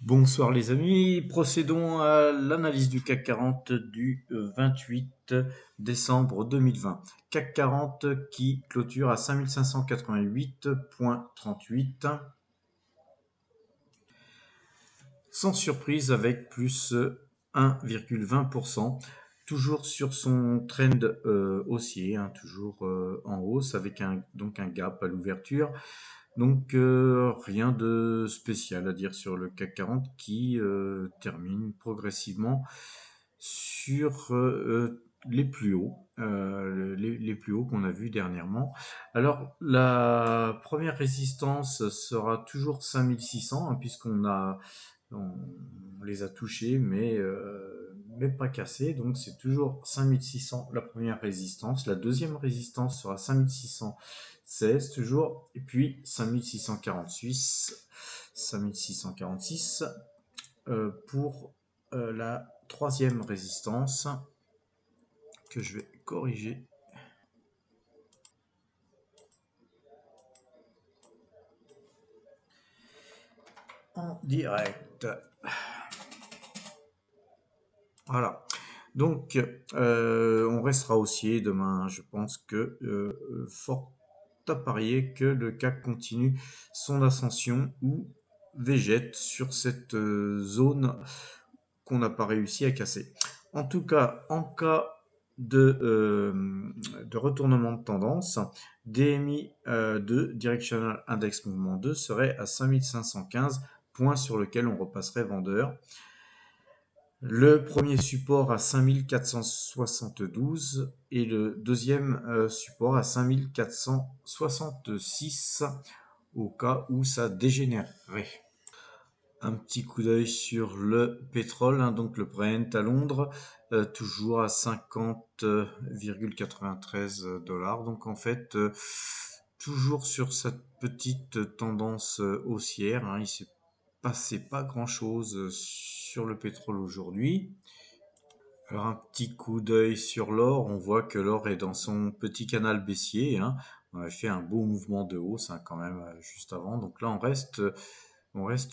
Bonsoir les amis, procédons à l'analyse du CAC 40 du 28 décembre 2020. CAC 40 qui clôture à 5588,38. Sans surprise avec plus 1,20%. Toujours sur son trend haussier, toujours en hausse avec donc un gap à l'ouverture. Donc rien de spécial à dire sur le CAC 40 qui termine progressivement sur les plus hauts, les plus hauts qu'on a vus dernièrement. Alors la première résistance sera toujours 5600 puisqu'on on les a touchés mais pas cassés, donc c'est toujours 5600 la première résistance. La deuxième résistance sera 5616 toujours, et puis 5646 pour la troisième résistance que je vais corriger en direct. Voilà. Donc, on restera haussier demain. Je pense que fort à parier que le CAC continue son ascension ou végète sur cette zone qu'on n'a pas réussi à casser. En tout cas, en cas de retournement de tendance, DMI 2, Directional Index Mouvement 2, serait à 5515, point sur lequel on repasserait vendeur. Le premier support à 5472 et le deuxième support à 5466 au cas où ça dégénérerait. Un petit coup d'œil sur le pétrole, donc le Brent à Londres, toujours à 50,93 $. Donc en fait, toujours sur cette petite tendance haussière. Il s'est passé pas grand-chose sur le pétrole aujourd'hui. Alors un petit coup d'œil sur l'or, on voit que l'or est dans son petit canal baissier. On avait fait un beau mouvement de hausse quand même juste avant. Donc là on reste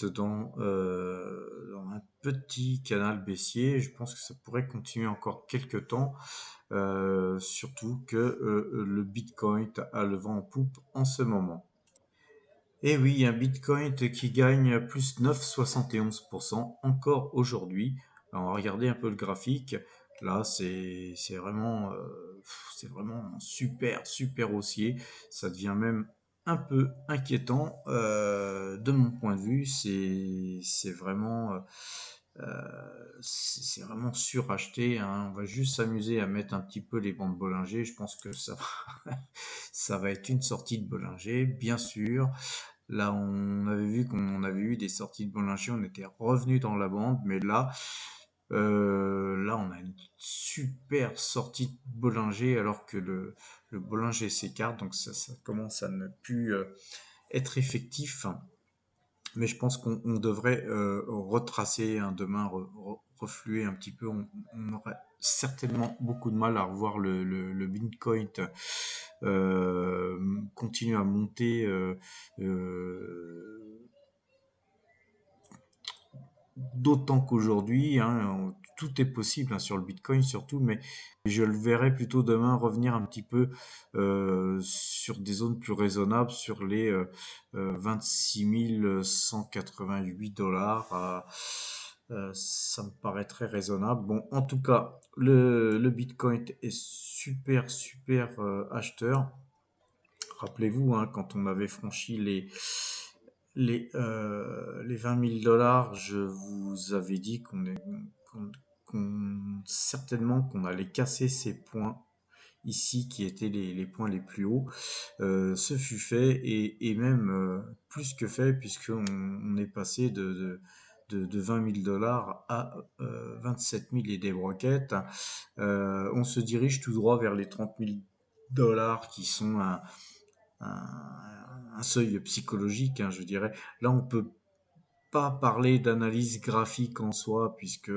dans un petit canal baissier. Je pense que ça pourrait continuer encore quelques temps, surtout que le Bitcoin a le vent en poupe en ce moment. Et oui, un Bitcoin qui gagne plus 9,71% encore aujourd'hui. Alors, on va regarder un peu le graphique. Là, c'est vraiment super haussier. Ça devient même un peu inquiétant de mon point de vue. C'est vraiment suracheté. On va juste s'amuser à mettre un petit peu les bandes Bollinger. Je pense que ça va être une sortie de Bollinger, bien sûr. Là, on avait vu qu'on avait eu des sorties de Bollinger, on était revenu dans la bande, mais là, on a une super sortie de Bollinger alors que le Bollinger s'écarte, donc ça commence à ne plus être effectif. Mais je pense qu'on devrait retracer demain, refluer un petit peu. On aurait certainement beaucoup de mal à revoir le Bitcoin continue à monter. D'autant qu'aujourd'hui, tout est possible sur le Bitcoin surtout, mais je le verrai plutôt demain revenir un petit peu sur des zones plus raisonnables, sur les 26 188 $. Ça me paraît très raisonnable. Bon, en tout cas, le Bitcoin est super acheteur. Rappelez-vous, quand on avait franchi les 20 000 $, je vous avais dit certainement qu'on allait casser ces points ici qui étaient les points les plus hauts. Ce fut fait et même plus que fait puisqu'on est passé de 20 000 $ à 27 000 et des broquettes. On se dirige tout droit vers les 30 000 $ qui sont un seuil psychologique, je dirais. Là, on peut pas parler d'analyse graphique en soi, puisque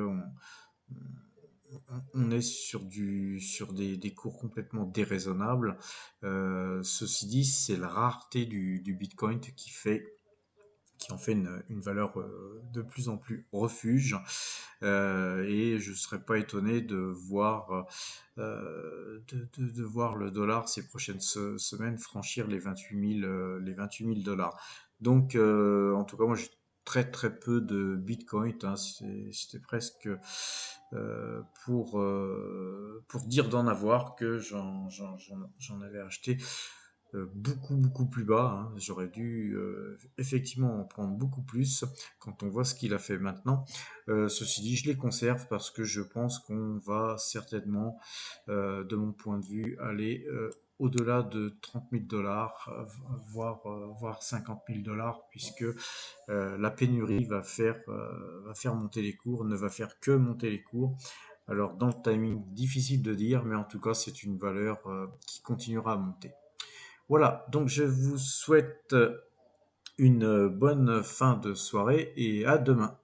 on est sur des cours complètement déraisonnables. Ceci dit, c'est la rareté du Bitcoin qui en fait une valeur de plus en plus refuge. Et je ne serais pas étonné de voir, de voir le dollar ces prochaines semaines franchir les 28 000 dollars. Donc, en tout cas, moi, j'ai très très peu de Bitcoin, hein. C'était presque pour dire d'en avoir que j'en avais acheté beaucoup beaucoup plus bas, hein. J'aurais dû effectivement en prendre beaucoup plus quand on voit ce qu'il a fait maintenant. Ceci dit, je les conserve parce que je pense qu'on va certainement, de mon point de vue, aller au-delà de 30 000 dollars, voire 50 000 dollars, puisque la pénurie va faire monter les cours, ne va faire que monter les cours. Alors, dans le timing, difficile de dire, mais en tout cas, c'est une valeur qui continuera à monter. Voilà, donc je vous souhaite une bonne fin de soirée et à demain.